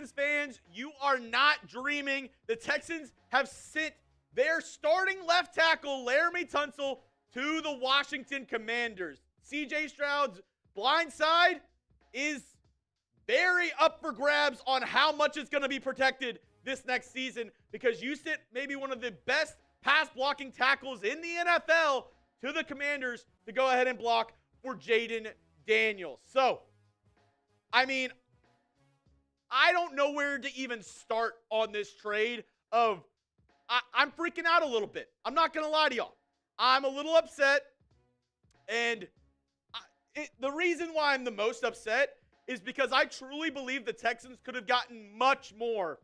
Texans fans, you are not dreaming. The Texans have sent their starting left tackle, Laremy Tunsil, to the Washington Commanders. CJ Stroud's blind side is very up for grabs on how much it's going to be protected this next season, because you sent maybe one of the best pass blocking tackles in the NFL to the Commanders to go ahead and block for Jaden Daniels. So, I mean, I don't know where to even start on this trade of I'm freaking out a little bit. I'm not going to lie to y'all. I'm a little upset, and the reason why I'm the most upset is because I truly believe the Texans could have gotten much more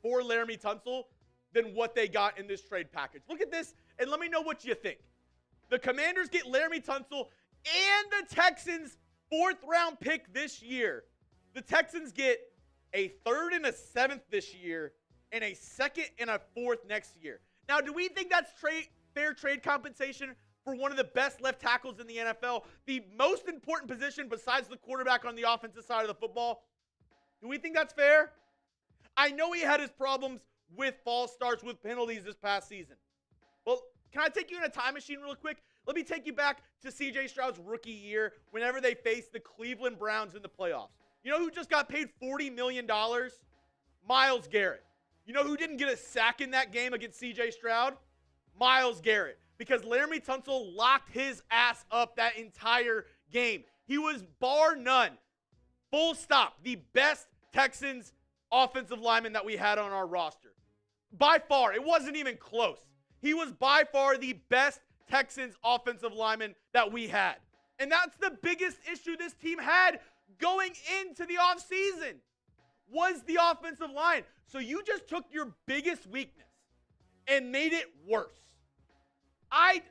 for Laremy Tunsil than what they got in this trade package. Look at this, and let me know what you think. The Commanders get Laremy Tunsil and the Texans' 4th-round pick this year. The Texans get a 3rd and a 7th this year, and a 2nd and a 4th next year. Now, do we think that's fair trade compensation for one of the best left tackles in the NFL, the most important position besides the quarterback on the offensive side of the football? Do we think that's fair? I know he had his problems with false starts, with penalties this past season. Well, can I take you in a time machine real quick? Let me take you back to CJ Stroud's rookie year whenever they faced the Cleveland Browns in the playoffs. You know who just got paid $40 million? Myles Garrett. You know who didn't get a sack in that game against CJ Stroud? Myles Garrett. Because Laremy Tunsil locked his ass up that entire game. He was, bar none, full stop, the best Texans offensive lineman that we had on our roster. By far. It wasn't even close. He was by far the best Texans offensive lineman that we had. And that's the biggest issue this team had going into the offseason, was the offensive line. So you just took your biggest weakness and made it worse. I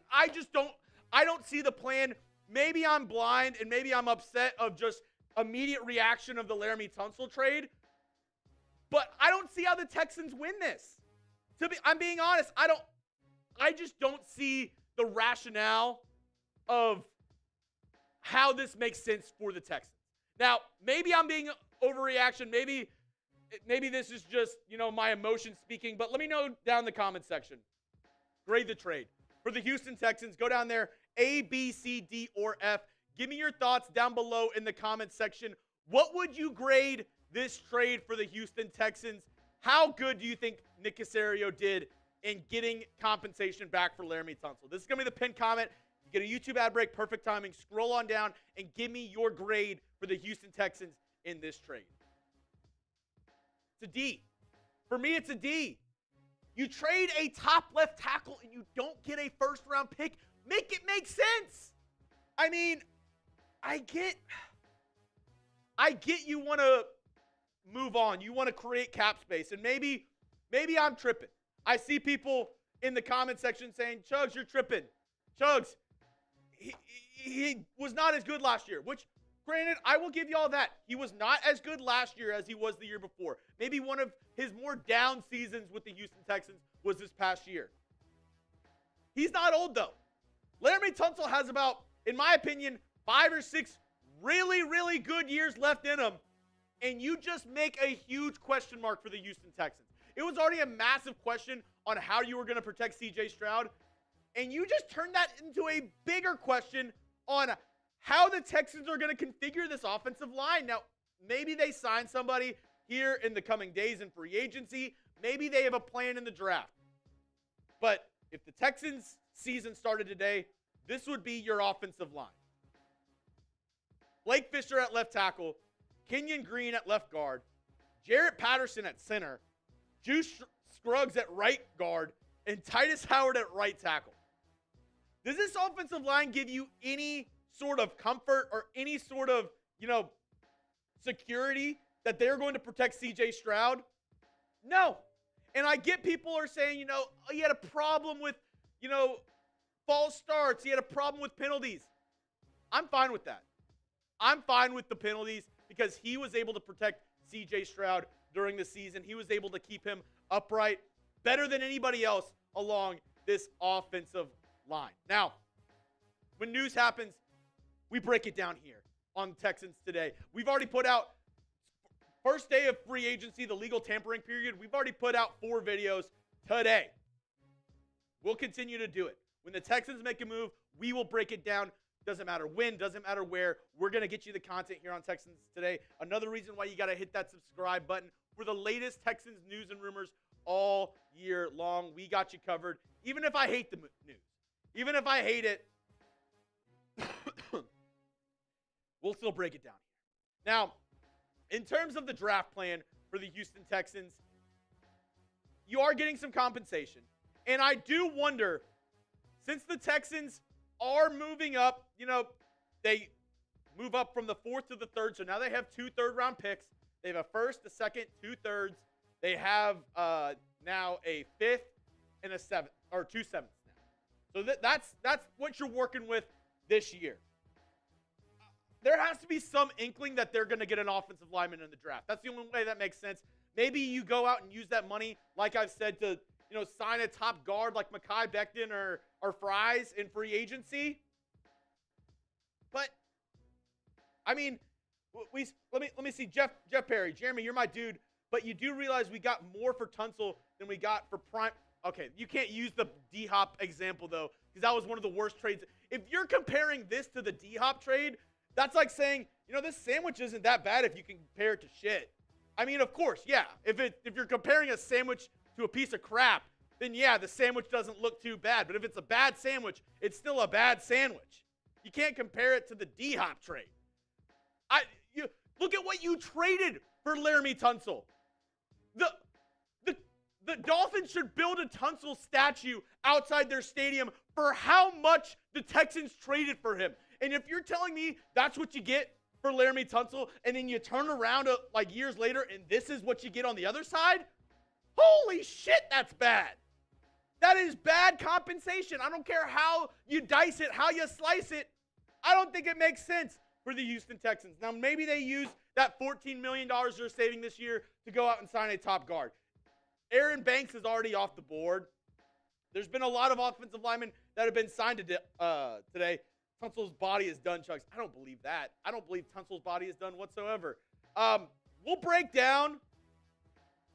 don't see the plan. Maybe I'm blind and maybe I'm upset of just immediate reaction of the Laremy Tunsil trade. But I don't see how the Texans win this. I'm being honest, I just don't see the rationale of how this makes sense for the Texans. Now, maybe I'm being overreaction. Maybe this is just, my emotions speaking. But let me know down in the comment section. Grade the trade. For the Houston Texans, go down there, A, B, C, D, or F. Give me your thoughts down below in the comment section. What would you grade this trade for the Houston Texans? How good do you think Nick Caserio did in getting compensation back for Laremy Tunsil? This is going to be the pinned comment. You get a YouTube ad break, perfect timing. Scroll on down and give me your grade for the Houston Texans in this trade. It's a D. For me, it's a D. You trade a top left tackle and you don't get a 1st-round pick. Make it make sense. I mean, I get you want to move on. You want to create cap space. And maybe I'm tripping. I see people in the comment section saying, Chuggs, you're tripping. Chuggs, he was not as good last year, which, granted, I will give y'all that. He was not as good last year as he was the year before. Maybe one of his more down seasons with the Houston Texans was this past year. He's not old, though. Laremy Tunsil has about, in my opinion, 5 or 6 really, really good years left in him, and you just make a huge question mark for the Houston Texans. It was already a massive question on how you were going to protect CJ Stroud, and you just turned that into a bigger question on how the Texans are going to configure this offensive line. Now, maybe they sign somebody here in the coming days in free agency. Maybe they have a plan in the draft. But if the Texans season started today, this would be your offensive line. Blake Fisher at left tackle, Kenyon Green at left guard, Jarrett Patterson at center, Juice Scruggs at right guard, and Titus Howard at right tackle. Does this offensive line give you any sort of comfort or any sort of, security that they're going to protect CJ Stroud? No. And I get people are saying, he had a problem with, false starts. He had a problem with penalties. I'm fine with that. I'm fine with the penalties because he was able to protect CJ Stroud during the season. He was able to keep him upright better than anybody else along this offensive line. Now, when news happens, we break it down here on Texans Today. We've already put out First day of free agency, the legal tampering period. We've already put out 4 videos today. We'll continue to do it. When the Texans make a move, we will break it down. Doesn't matter when, doesn't matter where. We're going to get you the content here on Texans Today. Another reason why you got to hit that subscribe button for the latest Texans news and rumors all year long. We got you covered. Even if I hate the news, even if I hate it, we'll still break it down here. Now, in terms of the draft plan for the Houston Texans, you are getting some compensation. And I do wonder, since the Texans are moving up, they move up from the 4th to the 3rd. So now they have 2 third-round picks. They have a 1st, a 2nd, 2 thirds. They have now a 5th and a 7th, or 2 7ths now. So that's what you're working with this year. There has to be some inkling that they're going to get an offensive lineman in the draft. That's the only way that makes sense. Maybe you go out and use that money, like I've said, to sign a top guard like Mekhi Becton or Fries in free agency. But I mean, let me see. Jeff Perry, Jeremy, you're my dude. But you do realize we got more for Tunsil than we got for Prime. Okay, you can't use the D-Hop example, though, because that was one of the worst trades. If you're comparing this to the D-Hop trade, that's like saying, this sandwich isn't that bad if you can compare it to shit. I mean, of course, yeah. If you're comparing a sandwich to a piece of crap, then yeah, the sandwich doesn't look too bad. But if it's a bad sandwich, it's still a bad sandwich. You can't compare it to the D-Hop trade. You look at what you traded for Laremy Tunsil. The Dolphins should build a Tunsil statue outside their stadium for how much the Texans traded for him. And if you're telling me that's what you get for Laremy Tunsil, and then you turn around like years later and this is what you get on the other side, holy shit, that's bad. That is bad compensation. I don't care how you dice it, how you slice it. I don't think it makes sense for the Houston Texans. Now, maybe they use that $14 million they're saving this year to go out and sign a top guard. Aaron Banks is already off the board. There's been a lot of offensive linemen that have been signed today. Tunsil's body is done, Chuggs. I don't believe that. I don't believe Tunsil's body is done whatsoever. We'll break down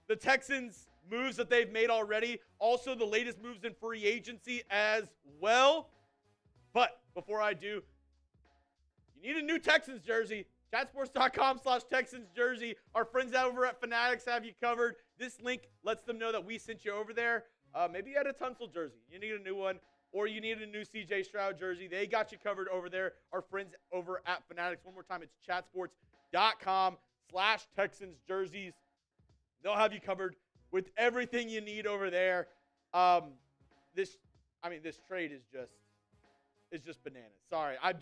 the Texans' moves that they've made already. Also, the latest moves in free agency as well. But before I do, you need a new Texans jersey. Chatsports.com/Texans jersey. Our friends over at Fanatics have you covered. This link lets them know that we sent you over there. Maybe you had a Tunsil jersey. You need a new one. Or you need a new CJ Stroud jersey. They got you covered over there. Our friends over at Fanatics. One more time, it's chatsports.com/Texans jerseys. They'll have you covered with everything you need over there. This trade is just bananas. Sorry, I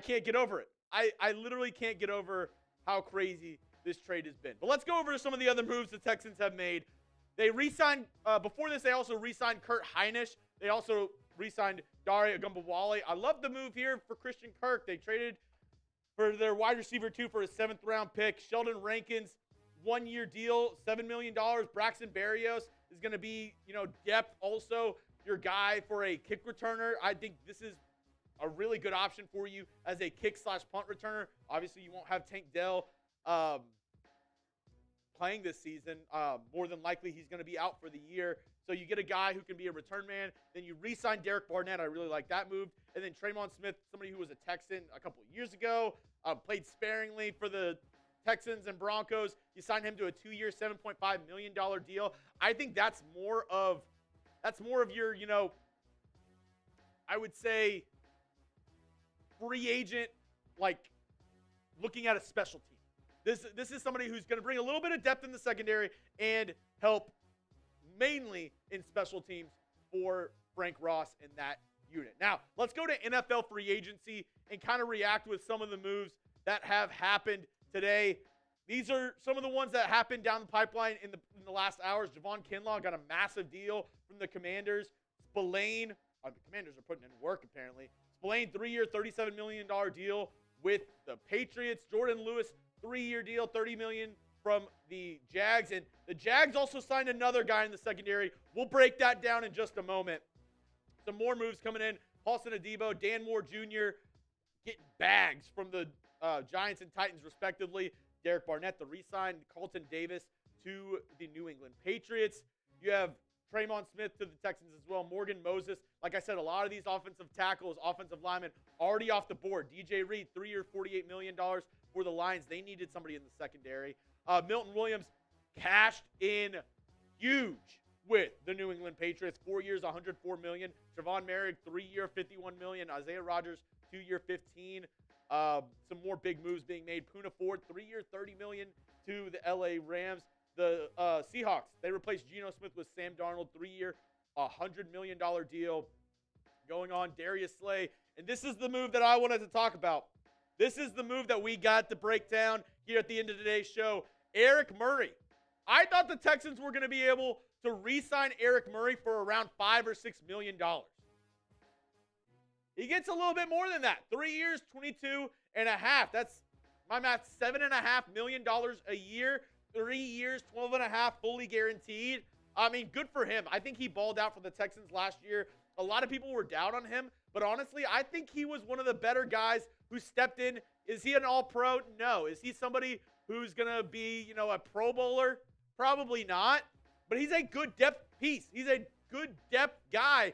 can't get over it. I literally can't get over how crazy this trade has been. But let's go over some of the other moves the Texans have made. They re-signed, before this, they also re-signed Kurt Hinish. They also re-signed Ogunbowale. I love the move here for Christian Kirk. They traded for their wide receiver 2 for a 7th-round pick. Sheldon Rankins, 1-year deal, $7 million. Braxton Berrios is going to be, depth also. Your guy for a kick returner. I think this is a really good option for you as a kick/punt returner. Obviously, you won't have Tank Dell playing this season. More than likely, he's going to be out for the year. So you get a guy who can be a return man. Then you re-sign Derek Barnett. I really like that move. And then Tremon Smith, somebody who was a Texan a couple of years ago, played sparingly for the Texans and Broncos. You signed him to a 2-year, $7.5 million deal. I think that's more of your, I would say, free agent, like looking at a special team. This is somebody who's going to bring a little bit of depth in the secondary and help mainly in special teams for Frank Ross in that unit. Now, let's go to NFL free agency and kind of react with some of the moves that have happened today. These are some of the ones that happened down the pipeline in the last hours. Javon Kinlaw got a massive deal from the Commanders. Spillane, the Commanders are putting in work apparently. Spillane, 3-year, $37 million deal with the Patriots. Jordan Lewis, 3-year deal, $30 million from the Jags. And the Jags also signed another guy in the secondary. We'll break that down in just a moment. Some more moves coming in. Paulson Adebo, Dan Moore Jr. getting bags from the Giants and Titans respectively. Derek Barnett, the re-sign, Carlton Davis to the New England Patriots. You have Tremon Smith to the Texans as well. Morgan Moses. Like I said, a lot of these offensive tackles, offensive linemen already off the board. DJ Reed, 3-year, $48 million for the Lions. They needed somebody in the secondary. Milton Williams cashed in huge with the New England Patriots. 4 years, $104 million. Trevon Merrick, 3-year, $51 million. Isaiah Rodgers, 2-year, $15 million. Some more big moves being made. Poona Ford, 3-year, $30 million to the LA Rams. The Seahawks, they replaced Geno Smith with Sam Darnold, 3-year, $100 million deal going on. Darius Slay. And this is the move that I wanted to talk about. This is the move that we got to break down here at the end of today's show. Eric Murray. I thought the Texans were going to be able to re-sign Eric Murray for around $5 or $6 million. He gets a little bit more than that. 3 years, $22.5 million. That's, my math, $7.5 million a year. 3 years, $12.5 million, fully guaranteed. I mean, good for him. I think he balled out for the Texans last year. A lot of people were down on him, but honestly, I think he was one of the better guys who stepped in. Is he an all-pro? No. Is he somebody who's going to be, a Pro Bowler? Probably not, but he's a good depth piece. He's a good depth guy,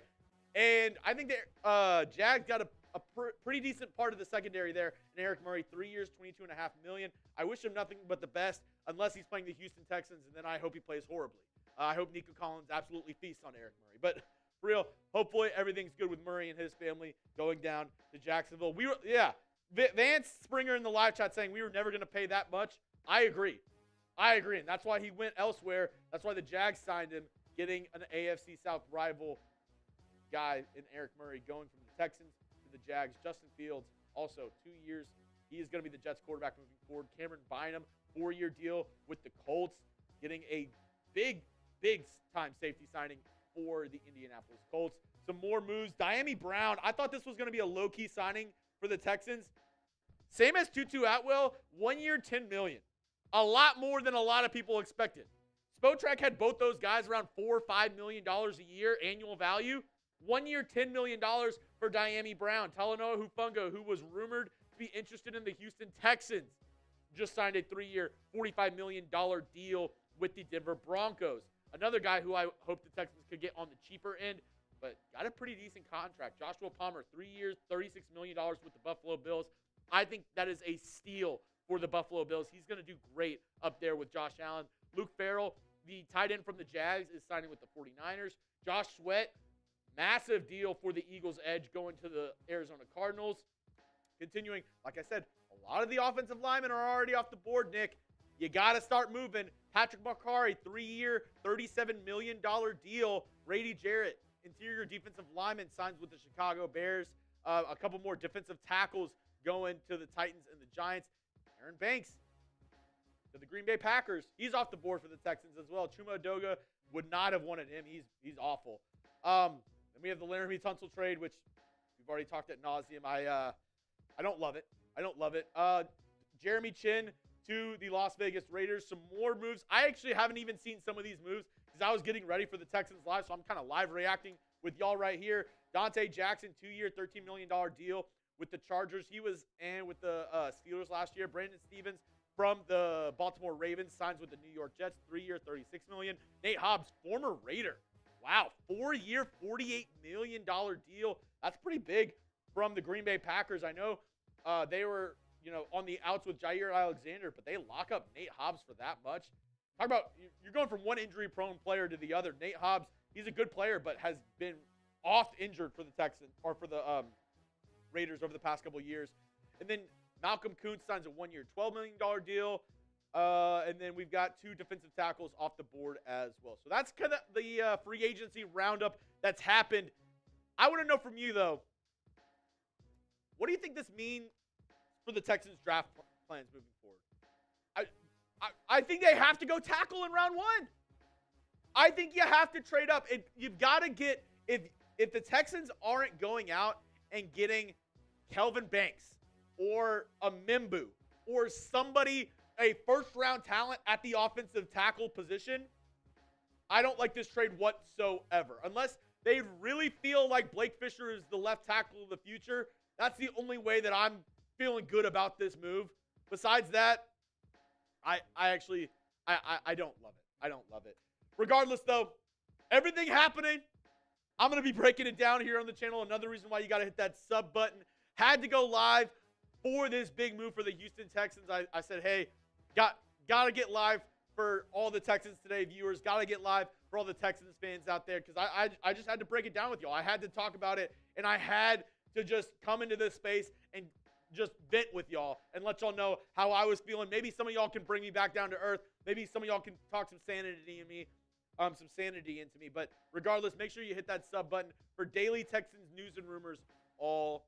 and I think that Jags got a pretty decent part of the secondary there. And Eric Murray, 3 years, $22.5 million. I wish him nothing but the best, unless he's playing the Houston Texans, and then I hope he plays horribly. I hope Nico Collins absolutely feasts on Eric Murray. But for real, hopefully everything's good with Murray and his family going down to Jacksonville. Vance Springer in the live chat saying we were never going to pay that much. I agree, and that's why he went elsewhere. That's why the Jags signed him, getting an AFC South rival guy in Eric Murray, going from the Texans to the Jags. Justin Fields, also 2 years. He is going to be the Jets quarterback moving forward. Cameron Bynum, 4-year deal with the Colts, getting a big-time safety signing for the Indianapolis Colts. Some more moves. Dyami Brown. I thought this was going to be a low-key signing for the Texans. Same as Tutu Atwell, 1 year, $10 million. A lot more than a lot of people expected. Spotrac had both those guys around $4 or $5 million a year annual value. 1 year, $10 million for Dyami Brown. Talanoa Hufanga, who was rumored to be interested in the Houston Texans, just signed a 3-year, $45 million deal with the Denver Broncos. Another guy who I hope the Texans could get on the cheaper end, but got a pretty decent contract. Joshua Palmer, 3 years, $36 million with the Buffalo Bills. I think that is a steal for the Buffalo Bills. He's going to do great up there with Josh Allen. Luke Farrell, the tight end from the Jags, is signing with the 49ers. Josh Sweat, massive deal for the Eagles' edge, going to the Arizona Cardinals. Continuing, like I said, a lot of the offensive linemen are already off the board, Nick. You got to start moving. Patrick Makari, 3-year, $37 million deal. Brady Jarrett, interior defensive lineman, signs with the Chicago Bears. A couple more defensive tackles going to the Titans and the Giants. Aaron Banks to the Green Bay Packers. He's off the board for the Texans as well. Chuma Edoga would not have wanted him. He's awful. Then we have the Laremy Tunsil trade, which we've already talked at nauseum. I don't love it. Jeremy Chin to the Las Vegas Raiders. Some more moves. I actually haven't even seen some of these moves because I was getting ready for the Texans live, so I'm kind of live reacting with y'all right here. Dante Jackson, 2-year, $13 million deal with the Chargers. He was with the Steelers last year. Brandon Stevens from the Baltimore Ravens signs with the New York Jets, 3-year, $36 million. Nate Hobbs, former Raider. Wow, 4-year, $48 million deal. That's pretty big from the Green Bay Packers. I know they were, on the outs with Jair Alexander, but they lock up Nate Hobbs for that much. Talk about, you're going from one injury-prone player to the other. Nate Hobbs, he's a good player, but has been oft injured for the Texans, or for the Raiders over the past couple of years. And then Malcolm Kuntz signs a 1-year, $12 million deal. And then we've got 2 defensive tackles off the board as well. So that's kind of the free agency roundup that's happened. I want to know from you, though, what do you think this means for the Texans draft plans moving forward? I think they have to go tackle in round 1. I think you have to trade up. You've got to get, if the Texans aren't going out and getting Kelvin Banks or a Mimbu or somebody, a first-round talent at the offensive tackle position, I don't like this trade whatsoever. Unless they really feel like Blake Fisher is the left tackle of the future, that's the only way that I'm feeling good about this move. Besides that, I actually don't love it. I don't love it. Regardless, though, everything happening, I'm going to be breaking it down here on the channel. Another reason why you got to hit that sub button. Had to go live for this big move for the Houston Texans. I said, hey, got to get live for all the Texans Today viewers. Got to get live for all the Texans fans out there because I just had to break it down with y'all. I had to talk about it, and I had to just come into this space and just vent with y'all and let y'all know how I was feeling. Maybe some of y'all can bring me back down to earth. Maybe some of y'all can talk some sanity in me. Some sanity into me. But regardless, make sure you hit that sub button for daily Texans news and rumors all